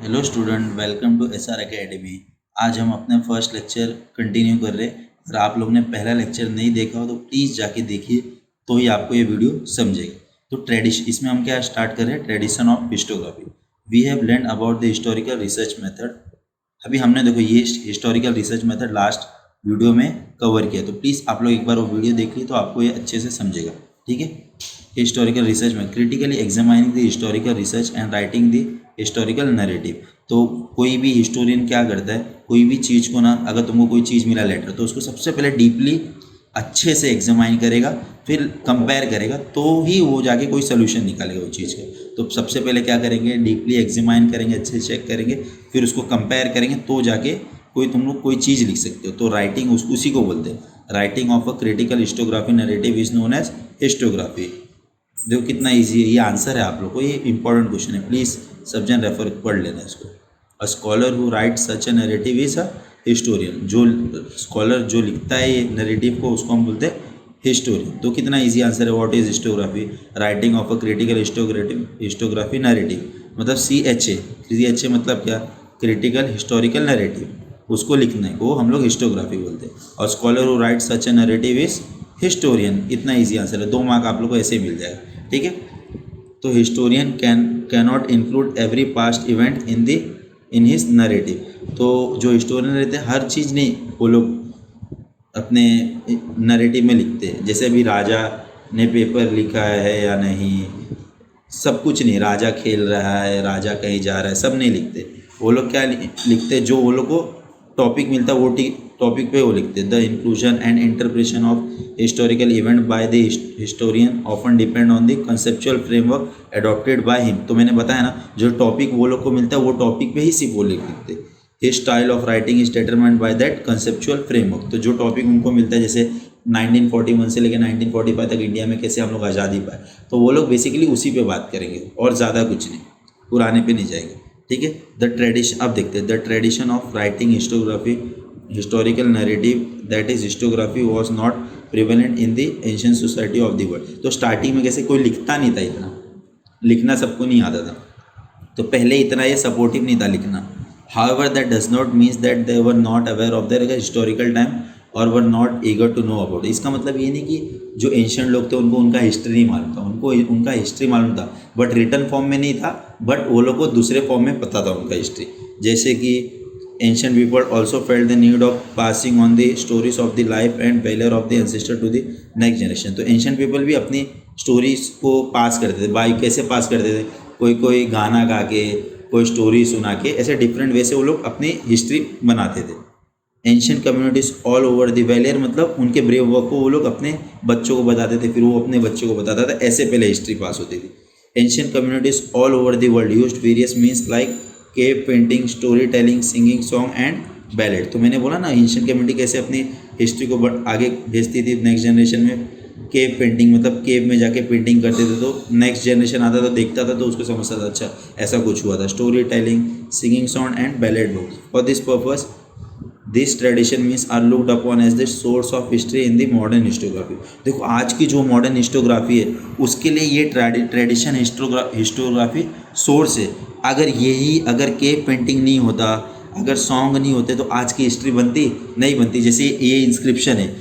Hello student, welcome to SR academy. आज हम अपने फर्स्ट लेक्चर कंटिन्यू कर रहे हैं। अगर आप लोग ने पहला लेक्चर नहीं देखा हो तो प्लीज़ जाके देखिए, तो ही आपको ये वीडियो समझेगा। तो ट्रेडिशन, इसमें हम क्या स्टार्ट कर रहे हैं, tradition of historiography. We have learn about the historical research method. अभी हमने देखो ये historical research method last video में कवर किया, तो प्लीज़ आप लोग एक बार वो वीडियो देखिए तो आपको ये अच्छे से समझेगा। ठीक है। हिस्टोरिकल रिसर्च में critically examining the historical research and writing the historical narrative. तो कोई भी हिस्टोरियन क्या करता है, कोई भी चीज़ को ना, अगर तुमको कोई चीज़ मिला लेटर, तो उसको सबसे पहले डीपली अच्छे से एग्जामाइन करेगा, फिर कंपेयर करेगा, तो ही वो जाके कोई सोल्यूशन निकालेगा वो चीज़ का। तो सबसे पहले क्या करेंगे, डीपली एग्जामाइन करेंगे, अच्छे से चेक करेंगे, फिर उसको कंपेयर करेंगे, तो जाके कोई तुम लोग कोई चीज़ लिख सकते हो। तो राइटिंग उसी को बोलते हैं। Writing of a critical historiography narrative is known as historiography. देखो कितना इजी है, ये आंसर है आप लोग को, ये इंपॉर्टेंट क्वेश्चन है, प्लीज़ सब जन रेफर पढ़ लेना इसको। A scholar who right such A narrative is a historian. जो स्कॉलर जो लिखता है ये नैरेटिव को, उसको हम बोलते हैं हिस्टोरियन। तो कितना इजी आंसर है, what is historiography, writing of a critical historiography narrative, मतलब CHA मतलब क्या, क्रिटिकल हिस्टोरिकल नैरेटिव, उसको लिखने को हम लोग हिस्टोग्राफी बोलते हैं। और scholar who right such A narrative is historian. इतना इजी आंसर है, 2 मार्क आप लोग को ऐसे ही मिल जाएगा। ठीक है। तो historian cannot include every past event in his narrative. तो जो हिस्टोरियन रहते हैं, हर चीज़ नहीं वो लोग अपने नरेटिव में लिखते हैं। जैसे अभी राजा ने पेपर लिखा है या नहीं, सब कुछ नहीं, राजा खेल रहा है, राजा कहीं जा रहा है, सब नहीं लिखते। वो लोग क्या लिखते, जो वो लोग को टॉपिक मिलता है वो टॉपिक पे वो लिखते हैं। The inclusion and interpretation of historical event by the historian often depend on the conceptual framework adopted by him. तो मैंने बताया ना, जो टॉपिक वो लोग को मिलता है वो टॉपिक पे ही सिर्फ वो लिखते हैं। His style of writing is determined by that conceptual framework. तो जो टॉपिक उनको मिलता है, जैसे 1941 से लेकर 1945 तक इंडिया में कैसे हम लोग आज़ादी पाए, तो वो लोग बेसिकली उसी पे बात करेंगे और ज़्यादा कुछ नहीं, पुराने पे नहीं जाएंगे। ठीक है। द ट्रेडिशन, अब देखते हैं, the tradition of writing historiography historical narrative that is historiography was not prevalent in the ancient society of the world. तो स्टार्टिंग में कैसे कोई लिखता नहीं था, इतना लिखना सबको नहीं आता था, तो पहले इतना ये सपोर्टिव नहीं था लिखना। However that does not means that they were not aware of their historical time और were not eager to know about. इसका मतलब ये नहीं कि जो एंशिएंट लोग थे उनको उनका हिस्ट्री नहीं मालूम था, उनको उनका हिस्ट्री मालूम था, बट रिटर्न फॉर्म में नहीं था, बट वो लोग को दूसरे फॉर्म में पता था उनका हिस्ट्री। जैसे कि ancient people also felt the need of passing on the stories of the life and failure of the ancestor to the next generation। तो ancient people भी अपनी स्टोरीज को पास करते थे। बाई कैसे पास करते थे, कोई कोई गाना गा के, कोई स्टोरी सुना के, ऐसे डिफरेंट वे से वो लोग अपनी हिस्ट्री बनाते थे। Ancient communities all over the वेलियर, मतलब उनके ब्रेव वर्क को वो लोग अपने बच्चों को बताते थे, फिर वो अपने बच्चों को बताता था, ऐसे पहले हिस्ट्री पास होती थी। Ancient communities all over the world used various means like cave painting, story telling, singing, song and ballad. तो मैंने बोला ना, एंशियंट कम्युनिटी कैसे अपनी हिस्ट्री को आगे भेजती थी नेक्स्ट जनरेशन में। केव पेंटिंग मतलब केव में जाके पेंटिंग करते थे, तो नेक्स्ट जनरेशन आता था, देखता था, तो उसको समझता था अच्छा ऐसा कुछ हुआ था। Story telling, singing, song and ballad book. For this purpose this tradition means are looked upon as the source of history in the modern historiography. देखो आज की जो मॉडर्न हिस्टोग्राफी है, उसके लिए ये ट्रेडिशन हिस्टोग्राफी सोर्स है। अगर केव पेंटिंग नहीं होता, अगर सॉन्ग नहीं होते, तो आज की हिस्ट्री बनती नहीं बनती। जैसे ये इंस्क्रिप्शन है,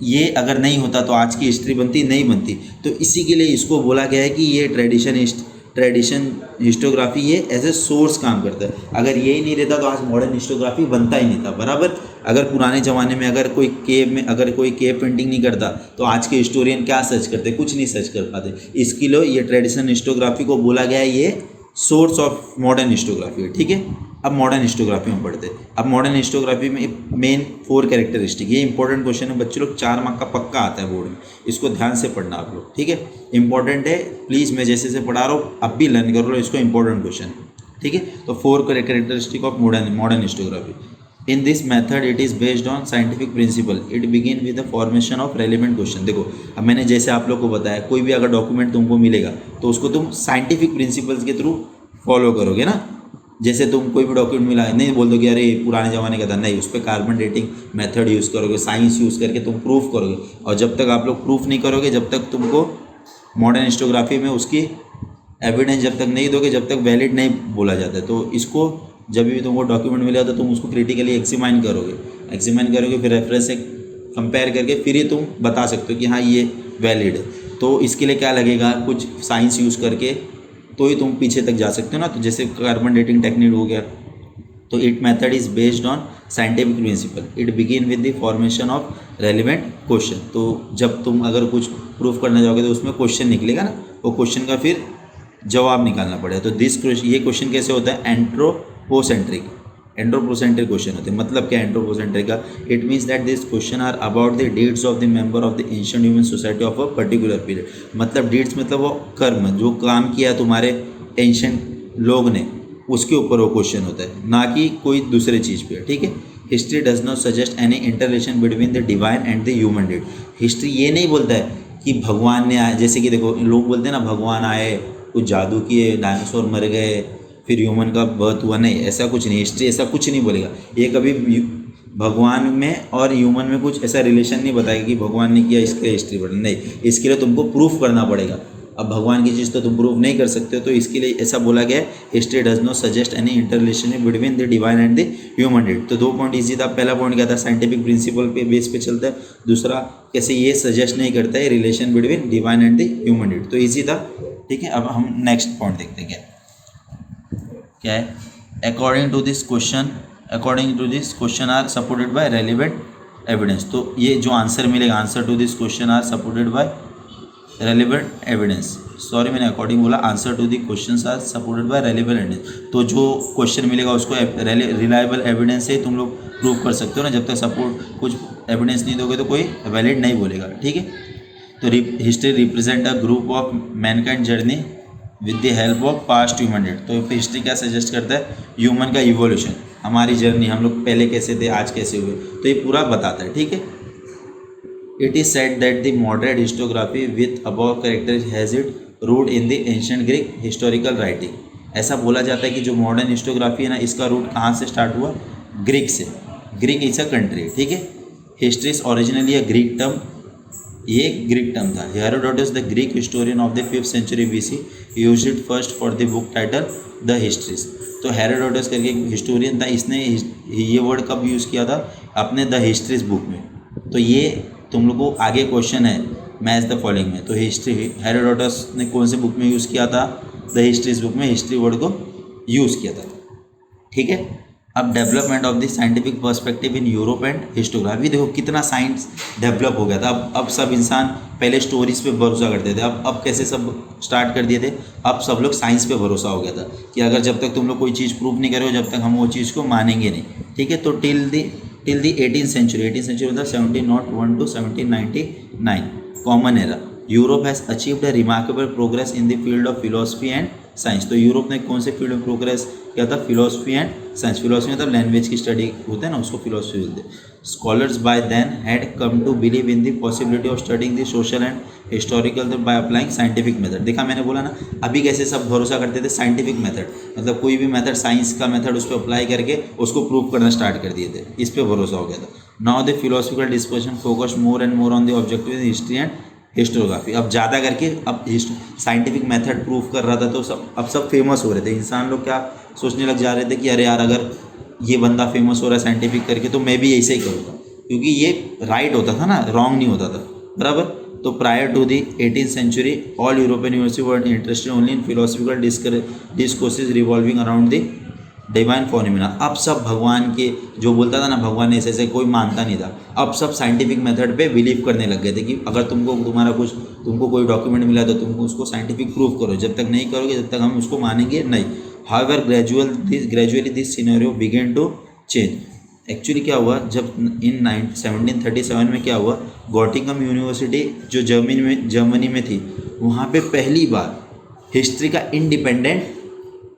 ये अगर नहीं होता तो आज की हिस्ट्री बनती नहीं बनती। तो इसी के लिए इसको बोला गया है कि ये ट्रेडिशन हिस्टोग्राफी ये एज ए सोर्स काम करता है। अगर यही नहीं रहता तो आज मॉडर्न हिस्टोग्राफी बनता ही नहीं था, बराबर। अगर पुराने ज़माने में अगर कोई केव पेंटिंग नहीं करता, तो आज के हिस्टोरियन क्या सर्च करते, कुछ नहीं सर्च कर पाते। इसके लिए ये ट्रेडिशन हिस्टोग्राफी को बोला गया है ये सोर्स ऑफ मॉडर्न हिस्टोग्राफी है। ठीक है। अब मॉडर्न हिस्टोग्राफी में पढ़ते हैं। अब मॉडर्न हिस्टोग्राफी में मेन 4 कैरेक्टरिस्टिक, ये इंपॉर्टेंट क्वेश्चन है बच्चों लोग, 4 मार्क का पक्का आता है बोर्ड में, इसको ध्यान से पढ़ना आप लोग। ठीक है, इंपॉर्टेंट है, प्लीज़ मैं जैसे पढ़ा रहा हूँ अब भी लर्न कर लो इसको, इंपॉर्टेंट क्वेश्चन है। ठीक है। तो 4 characteristic of modern historiography. In this method it is based on scientific principle. It begin with the formation of relevant question. देखो अब मैंने जैसे आप लोग को बताया, कोई भी अगर डॉक्यूमेंट तुमको मिलेगा तो उसको तुम साइंटिफिक प्रिंसिपल्स के थ्रू फॉलो करोगे ना। जैसे तुम कोई भी डॉक्यूमेंट मिला है, नहीं बोल दो कि अरे पुराने ज़माने का था, नहीं, उस पर कार्बन डेटिंग मेथड यूज़ करोगे, साइंस यूज़ करके तुम प्रूफ करोगे। और जब तक आप लोग प्रूफ नहीं करोगे, जब तक तुमको मॉडर्न हिस्टोग्राफी में उसकी एविडेंस जब तक नहीं दोगे, जब तक वैलिड नहीं बोला जाता है। तो इसको जब भी तुमको डॉक्यूमेंट मिलेगा तो तुम उसको क्रिटिकली एग्जामाइन करोगे, फिर रेफरेंस से कंपेयर करके फिर ही तुम बता सकते हो कि हाँ ये वैलिड है। तो इसके लिए क्या लगेगा, कुछ साइंस यूज़ करके तो ही तुम पीछे तक जा सकते हो ना। तो जैसे कार्बन डेटिंग टेक्निक हो गया, तो it method is based on scientific principle, it begin with the formation of relevant question. तो जब तुम अगर कुछ प्रूफ करना चाहोगे तो उसमें क्वेश्चन निकलेगा ना, वो क्वेश्चन का फिर जवाब निकालना पड़ेगा। तो ये क्वेश्चन कैसे होता है, एंट्रोपोसेंट्रिक क्वेश्चन होते हैं। मतलब क्या एंट्रोपोसेंट्रिक का, it means that this question are about the deeds of the member of the ancient human society of a particular period. मतलब डीड्स मतलब वो कर्म, जो काम किया तुम्हारे एंशिएंट लोग ने, उसके ऊपर वो क्वेश्चन होता है, ना कि कोई दूसरे चीज़ पे। ठीक है। History does not suggest any interrelation between the divine and the human deed. History ये नहीं बोलता है कि भगवान ने आए, जैसे कि देखो लोग बोलते हैं ना भगवान आए, कुछ जादू किए, डायनासोर मर गए, फिर ह्यूमन का बर्थ हुआ। नहीं, ऐसा कुछ नहीं, हिस्ट्री ऐसा कुछ नहीं बोलेगा। ये कभी भगवान में और ह्यूमन में कुछ ऐसा रिलेशन नहीं बताएगा कि भगवान ने किया इसके लिए हिस्ट्री पढ़ना। नहीं, इसके लिए तुमको प्रूफ करना पड़ेगा। अब भगवान की चीज़ तो तुम प्रूफ नहीं कर सकते हो, तो इसके लिए ऐसा बोला गया है, history does not suggest any interrelation between the divine and the human deed. तो 2 पॉइंट इजी था। पहला पॉइंट क्या था, साइंटिफिक प्रिंसिपल पे बेस पे चलता है। दूसरा, कैसे ये सजेस्ट नहीं करता है relation between divine and the human deed. तो ईजी था। ठीक है। अब हम नेक्स्ट पॉइंट देखते हैं क्या है। According to this question are supported by relevant evidence. तो ये जो आंसर मिलेगा, answer to this question are supported by relevant evidence. Sorry, मैंने अकॉर्डिंग बोला, answer to the questions are supported by relevant evidence. तो जो क्वेश्चन मिलेगा उसको रिलायबल एविडेंस से तुम लोग प्रूव कर सकते हो ना। जब तक सपोर्ट कुछ एविडेंस नहीं दोगे तो कोई वैलिड नहीं बोलेगा। ठीक है। तो history represent a group of mankind journey with the help of past human date. तो हिस्ट्री क्या सजेस्ट करता है, ह्यूमन का इवोल्यूशन, हमारी जर्नी, हम लोग पहले कैसे थे, आज कैसे हुए, तो ये पूरा बताता है। ठीक है। It is said that the modern historiography with above characters has its root in the ancient Greek historical writing। ऐसा बोला जाता है कि जो मॉडर्न हिस्टोग्राफी है ना, इसका रूट कहाँ से स्टार्ट हुआ, ग्रीक से। Greek is a country. ठीक है। History is originally a Greek term, ये ग्रीक टर्म था। Herodotus the Greek historian of the 5th century BC used it first for the book title the histories. तो Herodotus करके एक historian था, इसने ये वर्ड कब यूज़ किया था, अपने द हिस्ट्रीज बुक में। तो ये तुम लोग को आगे क्वेश्चन है, मैच द फॉलोइंग में। तो हिस्ट्री हेरोडोटस ने कौन से बुक में यूज़ किया था, द हिस्ट्रीज बुक में हिस्ट्री वर्ड को यूज़ किया था। ठीक है। अब development of the scientific perspective in Europe and historiography. देखो कितना साइंस डेवलप हो गया था। अब सब इंसान पहले स्टोरीज पे भरोसा करते थे, अब कैसे सब स्टार्ट कर दिए थे, अब सब लोग साइंस पे भरोसा हो गया था कि अगर जब तक तुम लोग कोई चीज़ प्रूव नहीं करो, जब तक हम वो चीज़ को मानेंगे नहीं। ठीक है। तो टिल द 18th century मतलब 1701 to 1799 common era, Europe has achieved a remarkable progress in the field of philosophy and science. तो यूरोप ने कौन से फील्ड में प्रोग्रेस किया था, फिलोसफी एंड साइंस। फिलोसफी मतलब लैंग्वेज की स्टडी होता है ना, उसको फिलोसफी बोलते हैं। Scholars by then had come to believe in the possibility of studying the social and historical by applying scientific method. देखा मैंने बोला ना, अभी कैसे सब भरोसा करते थे साइंटिफिक मेथड, मतलब कोई भी मेथड, साइंस का मेथड उस पर अप्लाई करके उसको प्रूव करना स्टार्ट कर दिए थे, इस पर भरोसा हो गया था। Now the philosophical discussion focus more and more on the objective in history and historiography. अब ज़्यादा करके अब साइंटिफिक मेथड प्रूव कर रहा था, तो सब फेमस हो रहे थे। इंसान लोग क्या सोचने लग जा रहे थे कि अरे यार, अगर ये बंदा फेमस हो रहा है साइंटिफिक करके तो मैं भी ऐसे ही करूँगा, क्योंकि ये राइट होता था ना, रॉन्ग नहीं होता था। बराबर। तो prior to the 18th century all European university were interested only in philosophical discourses revolving around the divine phenomena. अब सब भगवान के जो बोलता था ना, भगवान ने ऐसे कोई मानता नहीं था। अब सब साइंटिफिक मेथड पे बिलीव करने लग गए थे कि अगर तुमको कोई डॉक्यूमेंट मिला तो तुमको उसको साइंटिफिक प्रूफ करो, जब तक नहीं करोगे जब तक हम उसको मानेंगे नहीं। However gradually this scenario began to change. Actually क्या हुआ, जब इन 1737 में क्या हुआ, गॉटिंगम यूनिवर्सिटी जो जर्मनी में थी, वहाँ पे पहली बार हिस्ट्री का इंडिपेंडेंट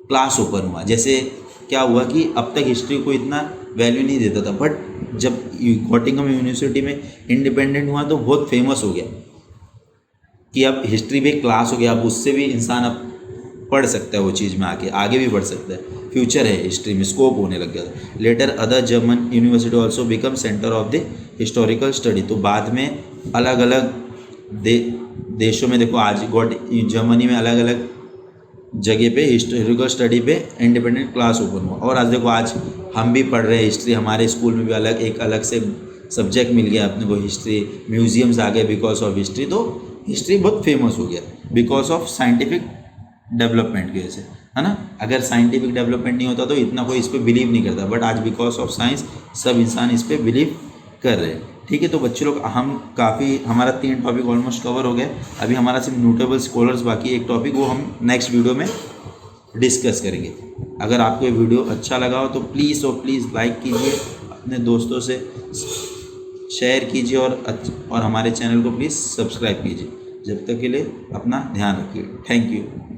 क्लास ओपन हुआ। जैसे क्या हुआ कि अब तक हिस्ट्री को इतना वैल्यू नहीं देता था, बट जब गॉटिंगम यूनिवर्सिटी में इंडिपेंडेंट हुआ तो बहुत फेमस हो गया कि अब हिस्ट्री भी एक क्लास हो गया। अब उससे भी इंसान अब पढ़ सकता है, वो चीज़ में आगे भी बढ़ सकता है, फ्यूचर है हिस्ट्री में, स्कोप होने लग गया था। Later other German university also become centre of the historical study. तो बाद में अलग अलग देशों में देखो, आज जर्मनी में अलग अलग जगह पे हिस्टोरिकल स्टडी पे इंडिपेंडेंट क्लास ओपन हुआ। और आज देखो, आज हम भी पढ़ रहे हैं हिस्ट्री, हमारे स्कूल में भी एक अलग से सब्जेक्ट मिल गया अपने को हिस्ट्री, म्यूजियम्स आ गए बिकॉज ऑफ हिस्ट्री। तो हिस्ट्री बहुत फेमस हो गया बिकॉज ऑफ साइंटिफिक डेवलपमेंट की वजह से, है ना। अगर साइंटिफिक डेवलपमेंट नहीं होता तो इतना कोई इस पर बिलीव नहीं करता, बट आज बिकॉज ऑफ साइंस सब इंसान इस पर बिलीव कर रहे हैं। ठीक है, तो बच्चे लोग हम काफ़ी, हमारा 3 टॉपिक ऑलमोस्ट कवर हो गए। अभी हमारा सिर्फ नोटेबल स्कॉलर्स बाकी एक टॉपिक, वो हम नेक्स्ट वीडियो में डिस्कस करेंगे। अगर आपको ये वीडियो अच्छा लगा हो तो प्लीज़ और प्लीज़ लाइक कीजिए, अपने दोस्तों से शेयर कीजिए और हमारे चैनल को प्लीज़ सब्सक्राइब कीजिए। जब तक के लिए अपना ध्यान रखिए। Thank you.